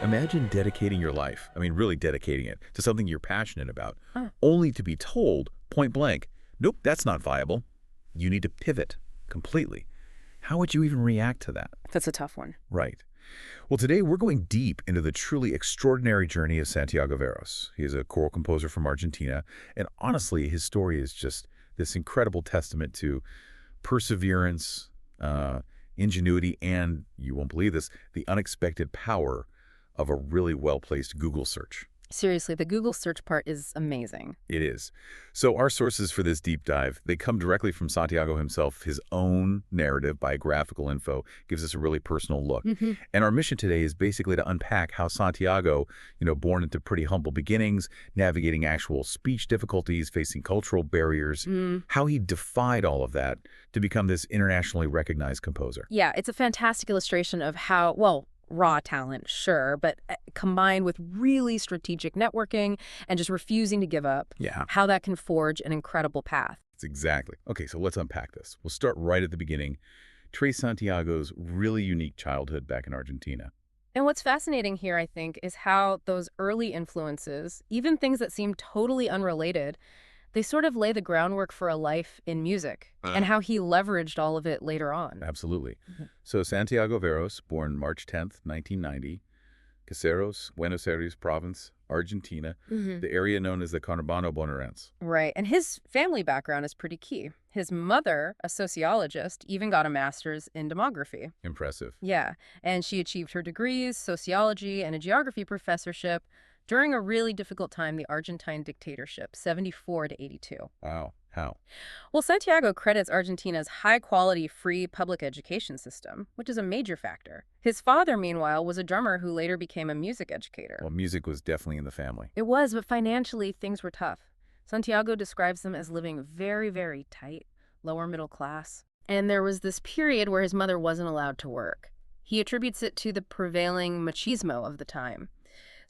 Imagine dedicating your life, I mean really dedicating it, to something you're passionate about, Huh. only to be told, point blank, nope, that's not viable. You need to pivot completely. How would you even react to that? That's a tough one. Right. Well, today we're going deep into the truly extraordinary journey of Santiago Veros. He is a choral composer from Argentina, and honestly, his story is just this incredible testament to perseverance, ingenuity, and, you won't believe this, the unexpected power of a really well-placed Google search. Seriously, the Google search part is amazing. It is. So our sources for this deep dive, they come directly from Santiago himself. His own narrative, biographical info, gives us a really personal look. And our mission today is basically to unpack how Santiago, born into pretty humble beginnings, navigating actual speech difficulties, facing cultural barriers, how he defied all of that to become this internationally recognized composer. Yeah, it's a fantastic illustration of how, well, raw talent, sure, but combined with really strategic networking and just refusing to give up, Yeah. how that can forge an incredible path. It's exactly. Okay, so let's unpack this. We'll start right at the beginning. Trace Santiago's really unique childhood back in Argentina. And what's fascinating here, I think, is how those early influences, even things that seem totally unrelated, they sort of lay the groundwork for a life in music, and how he leveraged all of it later on. Absolutely. So Santiago Veros, born March 10th, 1990, Caseros, Buenos Aires province, Argentina, the area known as the Conurbano Bonaerense. Right, and his family background is pretty key. His mother, a sociologist, even got a master's in demography. Impressive. Yeah, and she achieved her degrees, sociology, and a geography professorship during a really difficult time, the Argentine dictatorship, 74 to 82. Wow. How? Well, Santiago credits Argentina's high-quality, free public education system, which is a major factor. His father, meanwhile, was a drummer who later became a music educator. Well, music was definitely in the family. It was, but financially, things were tough. Santiago describes them as living very, very tight, lower middle class. And there was this period where his mother wasn't allowed to work. He attributes it to the prevailing machismo of the time.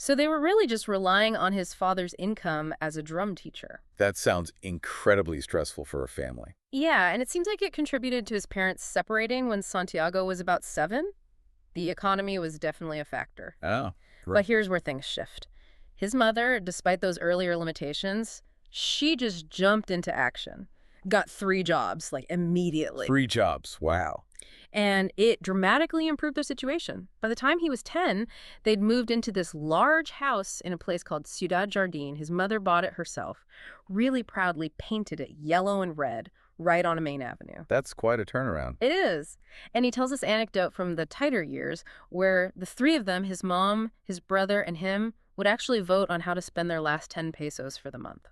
So they were really just relying on his father's income as a drum teacher. That sounds incredibly stressful for a family. Yeah, and it seems like it contributed to his parents separating when Santiago was about 7. The economy was definitely a factor. Oh, But great. here's where things shift. His mother, despite those earlier limitations, she just jumped into action. Got 3 jobs, like immediately. 3 jobs. Wow. And it dramatically improved their situation. By the time he was 10, they'd moved into this large house in a place called Ciudad Jardín. His mother bought it herself, really proudly painted it yellow and red, right on a main avenue. That's quite a turnaround. It is. And he tells this anecdote from the tighter years where the 3 of them, his mom, his brother, and him, would actually vote on how to spend their last 10 pesos for the month.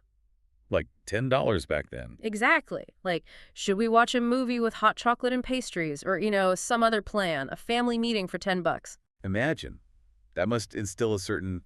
Like $10 back then. Exactly. Like, should we watch a movie with hot chocolate and pastries? Or, some other plan, a family meeting for $10. Imagine. That must instill a certain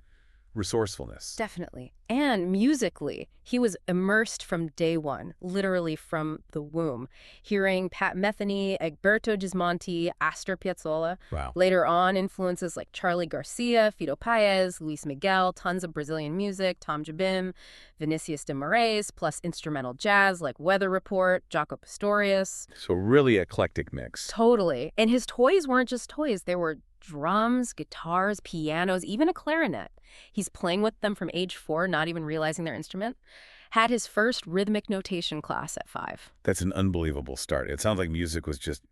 resourcefulness. Definitely. And musically, he was immersed from day one, literally from the womb, hearing Pat Metheny, Egberto Gismonti, Astor Piazzolla. Wow. Later on, influences like Charlie Garcia, Fido Paez, Luis Miguel, tons of Brazilian music, Tom Jobim, Vinicius de Moraes, plus instrumental jazz like Weather Report, Jaco Pastorius. So really eclectic mix. Totally. And his toys weren't just toys. They were drums, guitars, pianos, even a clarinet. He's playing with them from age 4, not even realizing their instrument. Had his first rhythmic notation class at 5. That's an unbelievable start. It sounds like music was just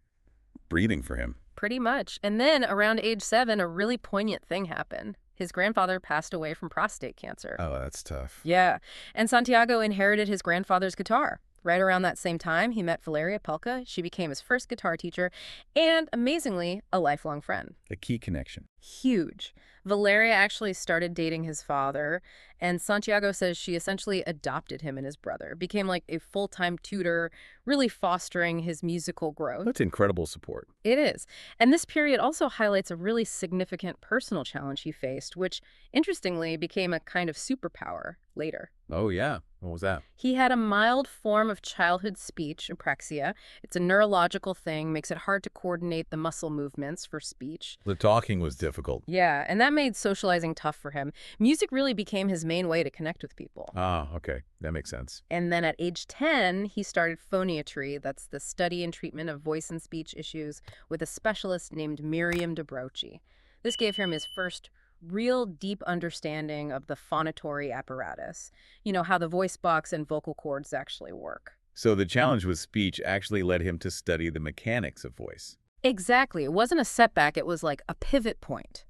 breathing for him. Pretty much. And then around age 7, a really poignant thing happened. His grandfather passed away from prostate cancer. Oh, that's tough. Yeah. And Santiago inherited his grandfather's guitar. Right around that same time, he met Valeria Pelka. She became his first guitar teacher and, amazingly, a lifelong friend. A key connection. Huge. Valeria actually started dating his father, and Santiago says she essentially adopted him and his brother, became like a full-time tutor, really fostering his musical growth. That's incredible support. It is. And this period also highlights a really significant personal challenge he faced, which, interestingly, became a kind of superpower later. Oh, yeah. What was that? He had a mild form of childhood speech, apraxia. It's a neurological thing, makes it hard to coordinate the muscle movements for speech. The talking was difficult. Yeah, and that made socializing tough for him. Music really became his main way to connect with people. Ah, okay. That makes sense. And then at age 10, he started phoniatry. That's the study and treatment of voice and speech issues with a specialist named Miriam de Broci. This gave him his first real deep understanding of the phonatory apparatus. You know, how the voice box and vocal cords actually work. So the challenge with speech actually led him to study the mechanics of voice. Exactly. It wasn't a setback, it was like a pivot point.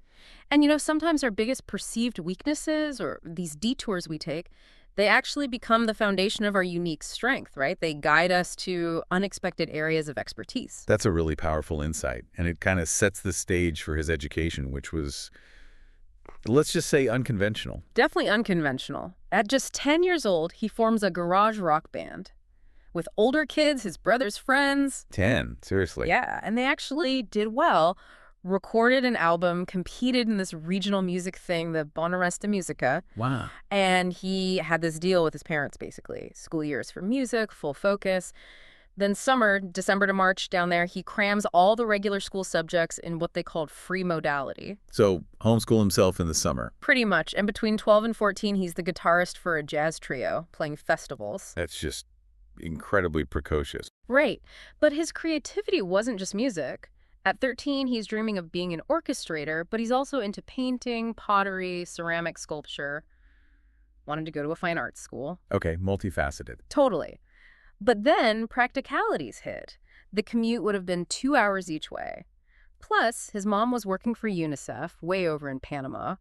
And you know, sometimes our biggest perceived weaknesses or these detours we take, they actually become the foundation of our unique strength, right? They guide us to unexpected areas of expertise. That's a really powerful insight, and it kind of sets the stage for his education, which was, let's just say, unconventional. Definitely unconventional. At just 10 years old, he forms a garage rock band with older kids, his brother's friends. 10, seriously. Yeah, and they actually did well, recorded an album, competed in this regional music thing, the Bonoresta Musica. Wow. And he had this deal with his parents, basically. School years for music, full focus. Then summer, December to March, down there, he crams all the regular school subjects in what they called free modality. So homeschool himself in the summer. Pretty much. And between 12 and 14, he's the guitarist for a jazz trio, playing festivals. That's just incredibly precocious. Right. But his creativity wasn't just music. At 13, he's dreaming of being an orchestrator, but he's also into painting, pottery, ceramic sculpture. Wanted to go to a fine arts school. Okay, multifaceted. Totally. But then practicalities hit. The commute would have been 2 hours each way. Plus, his mom was working for UNICEF, way over in Panama,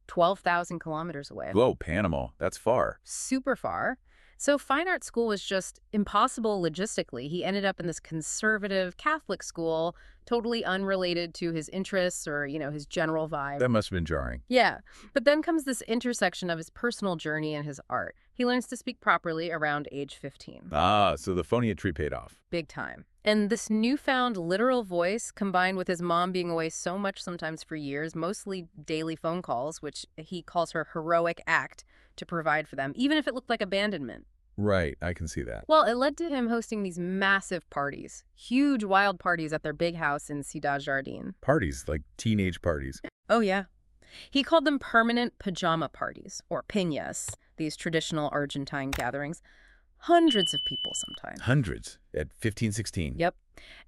12,000 kilometers away. Whoa, Panama. That's far. Super far. So fine art school was just impossible logistically. He ended up in this conservative Catholic school, totally unrelated to his interests or, you know, his general vibe. That must have been jarring. Yeah. But then comes this intersection of his personal journey and his art. He learns to speak properly around age 15. Ah, so the phoniatry paid off. Big time. And this newfound literal voice, combined with his mom being away so much, sometimes for years, mostly daily phone calls, which he calls her heroic act to provide for them, even if it looked like abandonment. Right, I can see that. Well, it led to him hosting these massive parties, huge wild parties at their big house in Ciudad Jardín. Parties, like teenage parties. Oh, yeah. He called them permanent pajama parties, or piñas, these traditional Argentine gatherings. Hundreds of people sometimes. Hundreds at 15, 16. Yep.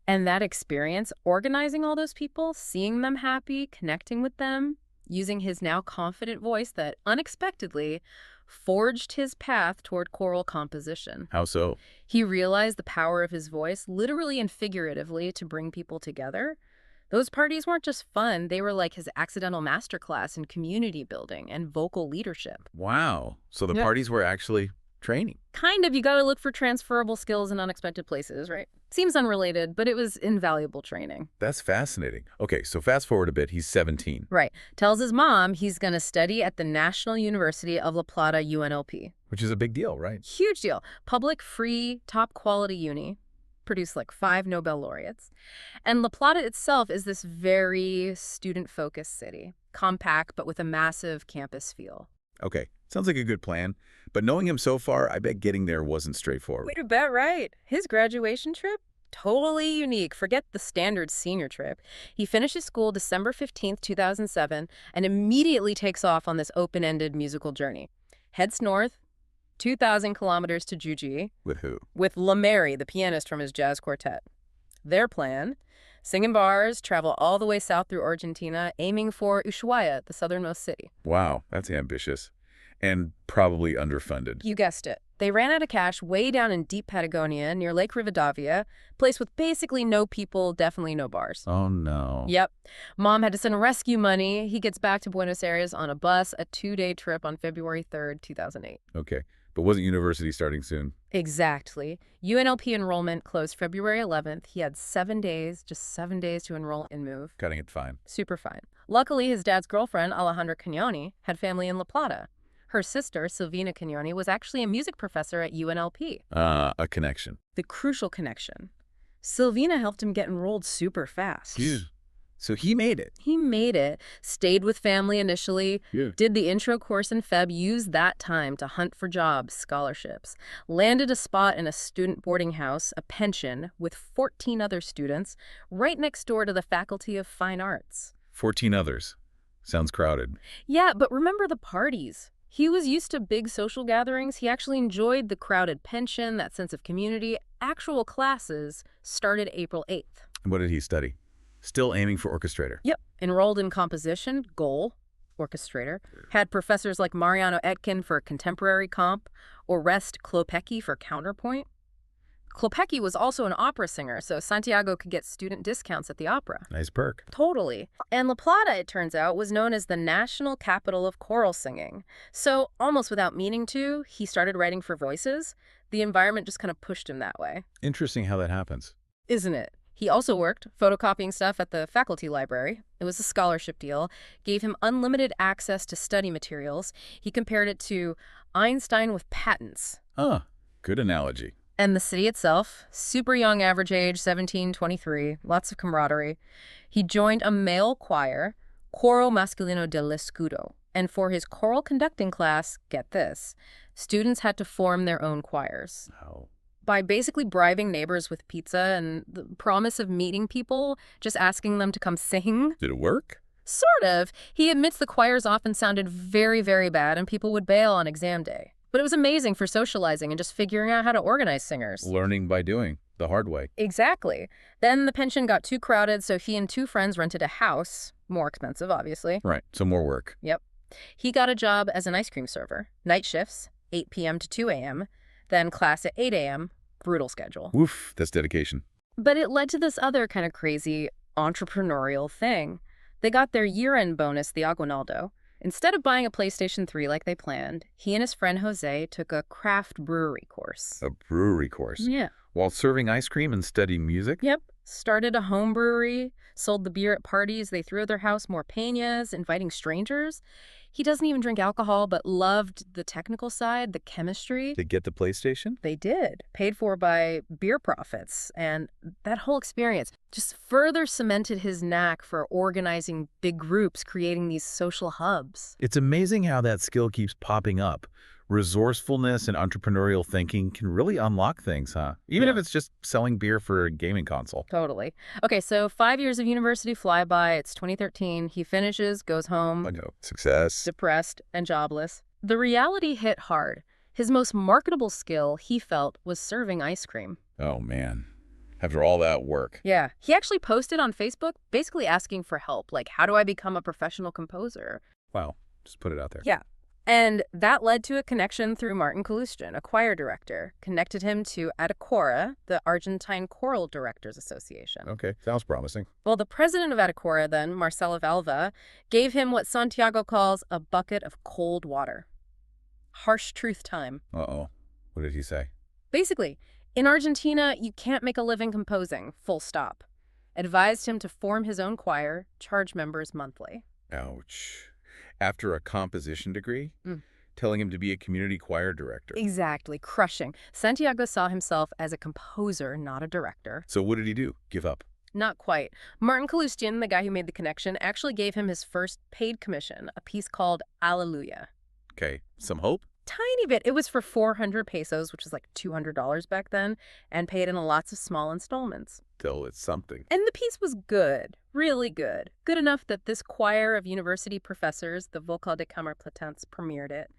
And that experience, organizing all those people, seeing them happy, connecting with them, using his now confident voice that unexpectedly forged his path toward choral composition. How so? He realized the power of his voice, literally and figuratively, to bring people together. Those parties weren't just fun. They were like his accidental masterclass in community building and vocal leadership. Wow. So the Yeah. parties were actually training. Kind of. You got to look for transferable skills in unexpected places, right? Seems unrelated, but it was invaluable training. That's fascinating. Okay, so fast forward a bit. He's 17. Right. Tells his mom he's going to study at the National University of La Plata, UNLP. Which is a big deal, right? Huge deal. Public, free, top quality uni. Produced like 5 Nobel laureates. And La Plata itself is this very student-focused city. Compact, but with a massive campus feel. Okay, sounds like a good plan. But knowing him so far, I bet getting there wasn't straightforward. You bet right. His graduation trip? Totally unique. Forget the standard senior trip. He finishes school December 15th, 2007, and immediately takes off on this open-ended musical journey. Heads north, 2,000 kilometers to Jujuy, With who? with Lamary, the pianist from his jazz quartet. Their plan, sing in bars, travel all the way south through Argentina, aiming for Ushuaia, the southernmost city. Wow, that's ambitious. And probably underfunded. You guessed it. They ran out of cash way down in deep Patagonia near Lake Rivadavia, place with basically no people, definitely no bars. Oh, no. Yep. Mom had to send rescue money. He gets back to Buenos Aires on a bus, a 2-day trip on February 3rd, 2008. Okay, but wasn't university starting soon? Exactly. UNLP enrollment closed February 11th. He had 7 days, just 7 days to enroll and move. Cutting it fine. Super fine. Luckily, his dad's girlfriend, Alejandra Cagnoni, had family in La Plata. Her sister, Silvina Cagnoni, was actually a music professor at UNLP. A connection. The crucial connection. Silvina helped him get enrolled super fast. Phew. So he made it. He made it, stayed with family initially, Yeah. did the intro course in Feb, used that time to hunt for jobs, scholarships, landed a spot in a student boarding house, a pension, with 14 other students, right next door to the Faculty of Fine Arts. 14 others. Sounds crowded. Yeah, but remember the parties. He was used to big social gatherings. He actually enjoyed the crowded pension, that sense of community. Actual classes started April 8th. And what did he study? Still aiming for orchestrator. Yep. Enrolled in composition, goal. orchestrator, had professors like Mariano Etkin for contemporary comp, or Orest Klopecki for counterpoint. Klopecki was also an opera singer, so Santiago could get student discounts at the opera. Nice perk. Totally. And La Plata, it turns out, was known as the national capital of choral singing. So, almost without meaning to, he started writing for voices. The environment just kind of pushed him that way. Interesting how that happens. Isn't it? He also worked photocopying stuff at the faculty library. It was a scholarship deal, gave him unlimited access to study materials. He compared it to Einstein with patents. Ah, good analogy. And the city itself, super young average age, 17, 23, lots of camaraderie. He joined a male choir, Coro Masculino del Escudo. And for his choral conducting class, get this, students had to form their own choirs. Oh. By basically bribing neighbors with pizza and the promise of meeting people, just asking them to come sing. Did it work? Sort of. He admits the choirs often sounded very, very bad and people would bail on exam day. But it was amazing for socializing and just figuring out how to organize singers. Learning by doing, the hard way. Exactly. Then the pension got too crowded, so he and two friends rented a house. More expensive, obviously. Right, so more work. Yep. He got a job as an ice cream server. Night shifts, 8 p.m. to 2 a.m., then class at 8 a.m., brutal schedule. Woof, that's dedication. But it led to this other kind of crazy entrepreneurial thing. They got their year-end bonus, the aguinaldo. Instead of buying a PlayStation 3 like they planned, he and his friend Jose took a craft brewery course. A brewery course? Yeah. While serving ice cream and studying music? Yep. Started a home brewery, sold the beer at parties. They threw at their house more peñas, inviting strangers. He doesn't even drink alcohol, but loved the technical side, the chemistry. To get the PlayStation? They did. Paid for by beer profits. And that whole experience just further cemented his knack for organizing big groups, creating these social hubs. It's amazing how that skill keeps popping up. Resourcefulness and entrepreneurial thinking can really unlock things, huh? Even if it's just selling beer for a gaming console. Totally. Okay, so 5 years of university flyby. It's 2013. He finishes, goes home. I know. Success. Depressed and jobless. The reality hit hard. His most marketable skill, he felt, was serving ice cream. Oh, man. After all that work. Yeah. He actually posted on Facebook basically asking for help. Like, how do I become a professional composer? Wow. Just put it out there. Yeah. And that led to a connection through Martin Kalustian, a choir director, connected him to Atacora, the Argentine Choral Directors Association. Okay. Sounds promising. Well, the president of Atacora then, Marcelo Valva, gave him what Santiago calls a bucket of cold water. Harsh truth time. Uh-oh. What did he say? Basically, in Argentina, you can't make a living composing, full stop. Advised him to form his own choir, charge members monthly. Ouch. After a composition degree? Telling him to be a community choir director. Exactly. Crushing. Santiago saw himself as a composer, not a director. So what did he do? Give up? Not quite. Martin Kalustian, the guy who made the connection, actually gave him his first paid commission, a piece called Alleluia. Okay. Some hope? Tiny bit. It was for 400 pesos, which is like $200 back then, and paid in lots of small installments. Still, it's something. And the piece was good. Really good. Good enough that this choir of university professors, the Vocal de Cámara Platense, premiered it.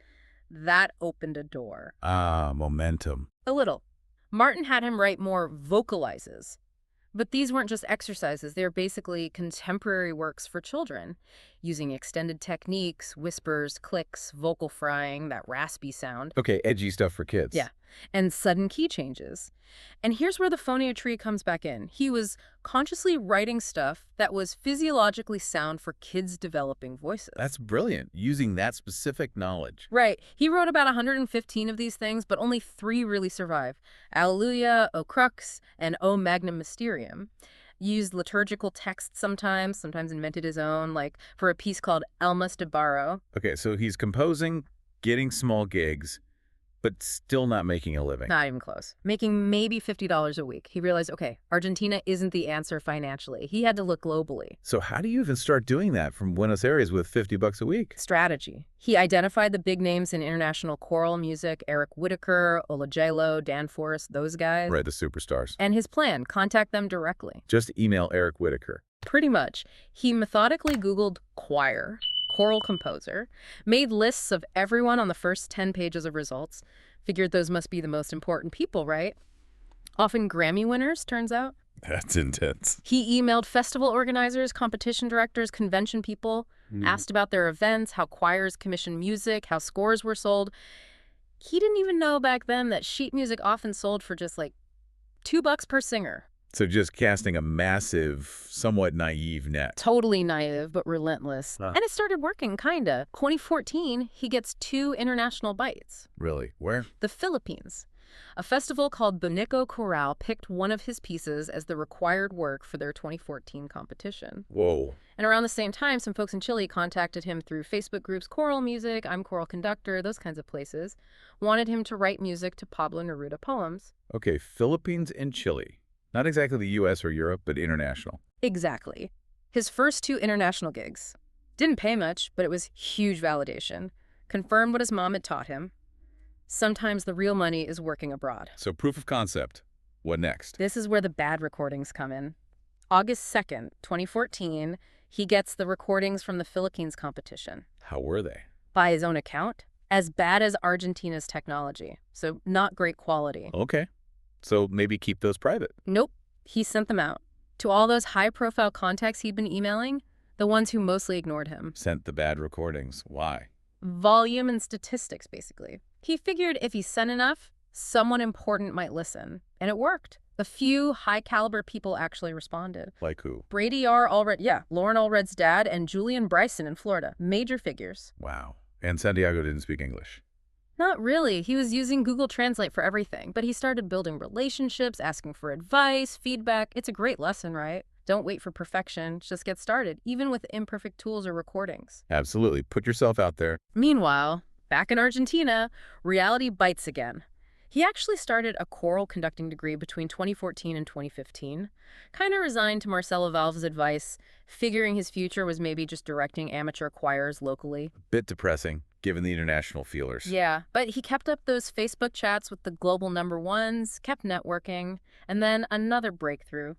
That opened a door. Ah, momentum. A little. Martin had him write more vocalizes. But these weren't just exercises. They were basically contemporary works for children, using extended techniques, whispers, clicks, vocal frying, that raspy sound. Okay, edgy stuff for kids. Yeah, and sudden key changes. And here's where the phoniatry comes back in. He was consciously writing stuff that was physiologically sound for kids developing voices. That's brilliant, using that specific knowledge. Right. He wrote about 115 of these things, but only 3 really survive. Alleluia, O Crux, and O Magnum Mysterium. Used liturgical texts sometimes invented his own, like for a piece called Almas de Barro. Okay, so he's composing, getting small gigs, but still not making a living. Not even close. Making maybe $50 a week. He realized, okay, Argentina isn't the answer financially. He had to look globally. So how do you even start doing that from Buenos Aires with $50 a week? Strategy. He identified the big names in international choral music, Eric Whitaker, Ola J-Lo, Dan Forrest, those guys. Right, the superstars. And his plan, contact them directly. Just email Eric Whitaker. Pretty much. He methodically Googled choir, choral composer, made lists of everyone on the first 10 pages of results, figured those must be the most important people, right? Often Grammy winners, turns out. That's intense. He emailed festival organizers, competition directors, convention people, asked about their events, how choirs commissioned music, how scores were sold. He didn't even know back then that sheet music often sold for just like $2 per singer. So just casting a massive, somewhat naive net. Totally naive, but relentless. Huh. And it started working, kinda. 2014, he gets 2 international bites. Really? Where? The Philippines. A festival called Bonico Choral picked one of his pieces as the required work for their 2014 competition. Whoa. And around the same time, some folks in Chile contacted him through Facebook groups, Choral Music, I'm Choral Conductor, those kinds of places, wanted him to write music to Pablo Neruda poems. Okay, Philippines and Chile. Not exactly the U.S. or Europe, but international. Exactly. His first 2 international gigs. Didn't pay much, but it was huge validation. Confirmed what his mom had taught him. Sometimes the real money is working abroad. So proof of concept. What next? This is where the bad recordings come in. August 2nd, 2014, he gets the recordings from the Philippines competition. How were they? By his own account, as bad as Argentina's technology. So not great quality. Okay. So maybe keep those private. Nope. He sent them out. To all those high-profile contacts he'd been emailing, the ones who mostly ignored him. Sent the bad recordings. Why? Volume and statistics, basically. He figured if he sent enough, someone important might listen. And it worked. A few high-caliber people actually responded. Like who? Brady R. Allred, Lauren Allred's dad, and Julian Bryson in Florida. Major figures. Wow. And Santiago didn't speak English. Not really. He was using Google Translate for everything, but he started building relationships, asking for advice, feedback. It's a great lesson, right? Don't wait for perfection. Just get started, even with imperfect tools or recordings. Absolutely. Put yourself out there. Meanwhile, back in Argentina, reality bites again. He actually started a choral conducting degree between 2014 and 2015. Kind of resigned to Marcelo Valve's advice, figuring his future was maybe just directing amateur choirs locally. Bit depressing, given the international feelers. Yeah, but he kept up those Facebook chats with the global #1s, kept networking, and then another breakthrough.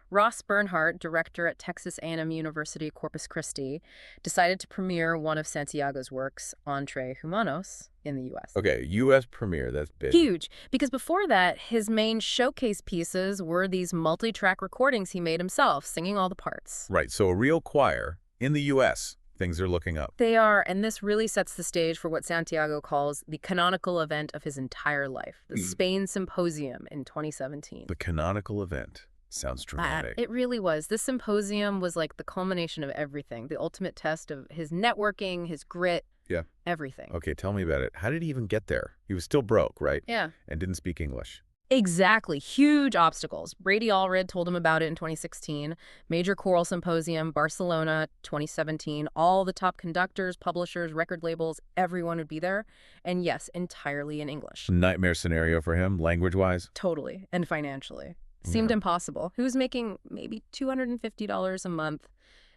Ross Bernhardt, director at Texas A&M University Corpus Christi, decided to premiere one of Santiago's works, Entre Humanos, in the U.S. Okay, U.S. premiere, that's big. Huge, because before that, his main showcase pieces were these multi-track recordings he made himself, singing all the parts. Right, so a real choir in the U.S. Things are looking up. They are, and this really sets the stage for what Santiago calls the canonical event of his entire life, the Spain Symposium in 2017. The canonical event. Sounds dramatic. It really was. This symposium was like the culmination of everything, the ultimate test of his networking, his grit, everything. Okay, tell me about it. How did he even get there? He was still broke, right? Yeah. And didn't speak English. Exactly. Huge obstacles. Brady Allred told him about it in 2016. Major Choral Symposium, Barcelona, 2017. All the top conductors, publishers, record labels, everyone would be there. And yes, entirely in English. Nightmare scenario for him, language-wise? Totally. And financially. Seemed impossible. He was making maybe $250 a month,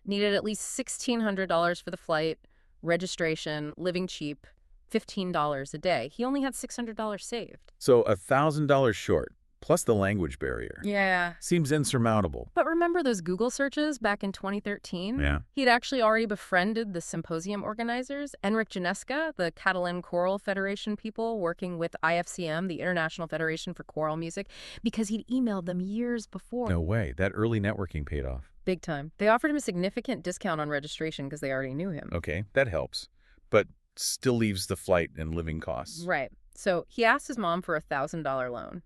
needed at least $1,600 for the flight, registration, living cheap, $15 a day. He only had $600 saved. So $1,000 short, plus the language barrier. Yeah. Seems insurmountable. But remember those Google searches back in 2013? Yeah. He'd actually already befriended the symposium organizers, Enric Ginesca, the Catalan Choral Federation people working with IFCM, the International Federation for Choral Music, because he'd emailed them years before. No way. That early networking paid off. Big time. They offered him a significant discount on registration because they already knew him. Okay, that helps. But still leaves the flight and living costs. Right. So he asked his mom for a $1,000 loan.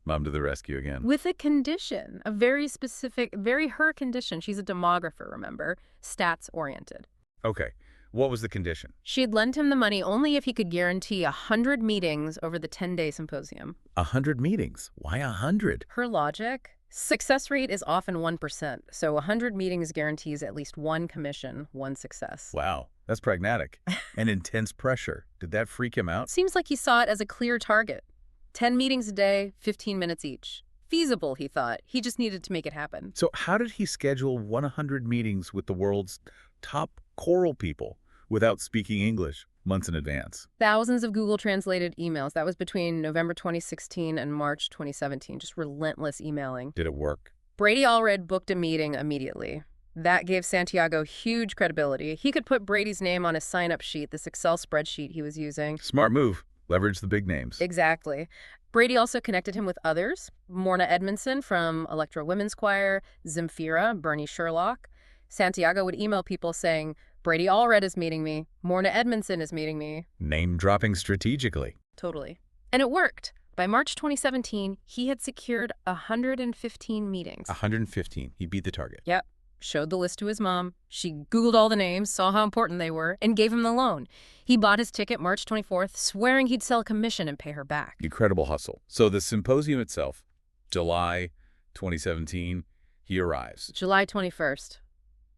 Mom to the rescue again. With a condition, a very specific, very her condition. She's a demographer, remember? Stats-oriented. Okay, what was the condition? She'd lend him the money only if he could guarantee 100 meetings over the 10-day symposium. 100 meetings? Why 100? Her logic? Success rate is often 1%, so 100 meetings guarantees at least one commission, one success. Wow, that's pragmatic. And intense pressure. Did that freak him out? Seems like he saw it as a clear target. 10 meetings a day, 15 minutes each. Feasible, he thought. He just needed to make it happen. So how did he schedule 100 meetings with the world's top choral people without speaking English months in advance? Thousands of Google translated emails. That was between November 2016 and March 2017. Just relentless emailing. Did it work? Brady Allred booked a meeting immediately. That gave Santiago huge credibility. He could put Brady's name on his sign-up sheet, this Excel spreadsheet he was using. Smart move. Leverage the big names. Exactly. Brady also connected him with others. Morna Edmondson from Electro Women's Choir, Zemfira, Bernie Sherlock. Santiago would email people saying, Brady Allred is meeting me. Morna Edmondson is meeting me. Name-dropping strategically. Totally. And it worked. By March 2017, he had secured 115 meetings. 115. He beat the target. Yep. Showed the list to his mom. She Googled all the names, saw how important they were, and gave him the loan. He bought his ticket March 24th, swearing he'd sell a commission and pay her back. Incredible hustle. So the symposium itself, July 2017, he arrives. July 21st.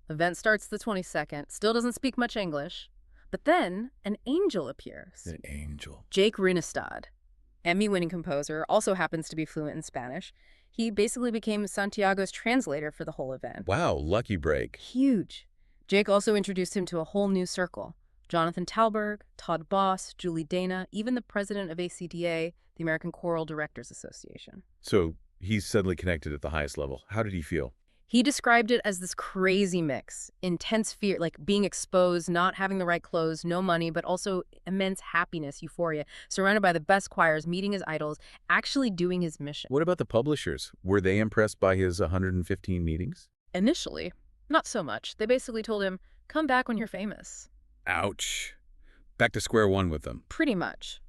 Event starts the 22nd. Still doesn't speak much English. But then an angel appears. An angel. Jake Runestad, Emmy-winning composer, also happens to be fluent in Spanish. He basically became Santiago's translator for the whole event. Wow, lucky break. Huge. Jake also introduced him to a whole new circle. Jonathan Talberg, Todd Boss, Julie Dana, even the president of ACDA, the American Choral Directors Association. So he's suddenly connected at the highest level. How did he feel? He described it as this crazy mix. Intense fear, like being exposed, not having the right clothes, no money, but also immense happiness, euphoria, surrounded by the best choirs, meeting his idols, actually doing his mission. What about the publishers? Were they impressed by his 115 meetings? Initially, not so much. They basically told him, come back when you're famous. Ouch. Back to square one with them. Pretty much.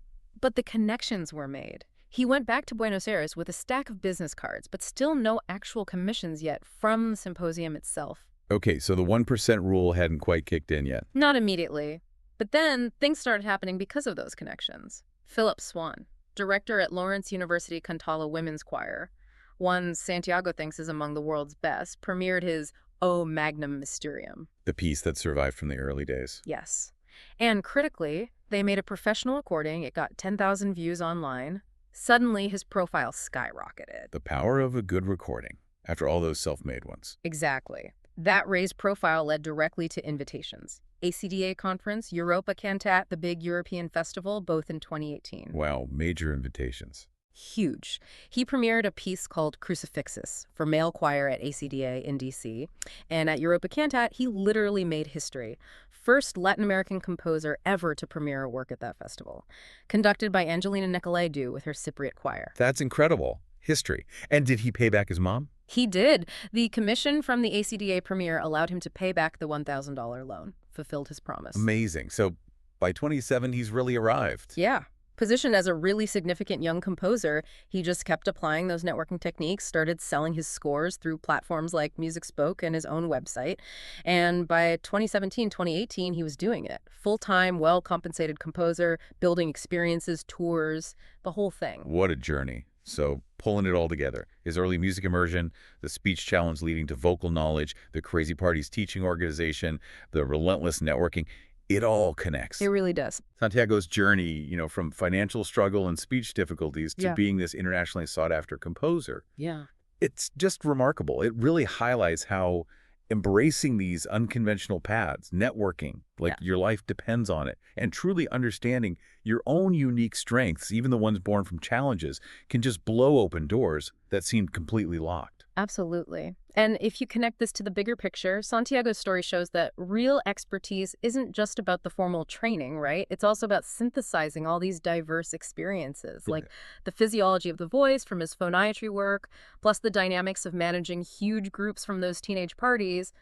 But the connections were made. He went back to Buenos Aires with a stack of business cards, but still no actual commissions yet from the symposium itself. Okay, so the 1% rule hadn't quite kicked in yet. Not immediately. But then things started happening because of those connections. Philip Swan, director at Lawrence University Cantala Women's Choir, one Santiago thinks is among the world's best, premiered his O Magnum Mysterium. The piece that survived from the early days. Yes. And critically, they made a professional recording. It got 10,000 views online. Suddenly, his profile skyrocketed. The power of a good recording, after all those self-made ones. Exactly. That raised profile led directly to invitations. ACDA conference, Europa Cantat, the big European festival, both in 2018. Wow, major invitations. Huge. He premiered a piece called Crucifixus for male choir at ACDA in DC. And at Europa Cantat, he literally made history. First Latin American composer ever to premiere a work at that festival. Conducted by Angelina Nicolaidou with her Cypriot choir. That's incredible. History. And did he pay back his mom? He did. The commission from the ACDA premiere allowed him to pay back the $1,000 loan. Fulfilled his promise. Amazing. So by 27, he's really arrived. Yeah. Positioned as a really significant young composer, he just kept applying those networking techniques, started selling his scores through platforms like Music Spoke and his own website. And by 2017, 2018, he was doing it. Full-time, well-compensated composer, building experiences, tours, the whole thing. What a journey. So pulling it all together, his early music immersion, the speech challenge leading to vocal knowledge, the Crazy Parties teaching organization, the relentless networking, it all connects. It really does. Santiago's journey, from financial struggle and speech difficulties to being this internationally sought-after composer. Yeah. It's just remarkable. It really highlights how embracing these unconventional paths, networking, your life depends on it, and truly understanding your own unique strengths, even the ones born from challenges, can just blow open doors that seemed completely locked. Absolutely. And if you connect this to the bigger picture, Santiago's story shows that real expertise isn't just about the formal training, right? It's also about synthesizing all these diverse experiences, like the physiology of the voice from his phoniatry work, plus the dynamics of managing huge groups from those teenage parties,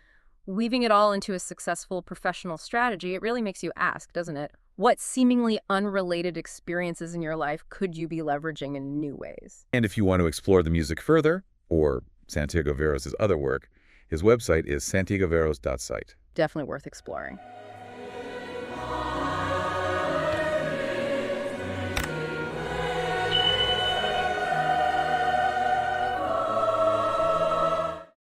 weaving it all into a successful professional strategy. It really makes you ask, doesn't it? What seemingly unrelated experiences in your life could you be leveraging in new ways? And if you want to explore the music further, or Santiago Veros' other work, his website is santiagoveros.site. Definitely worth exploring.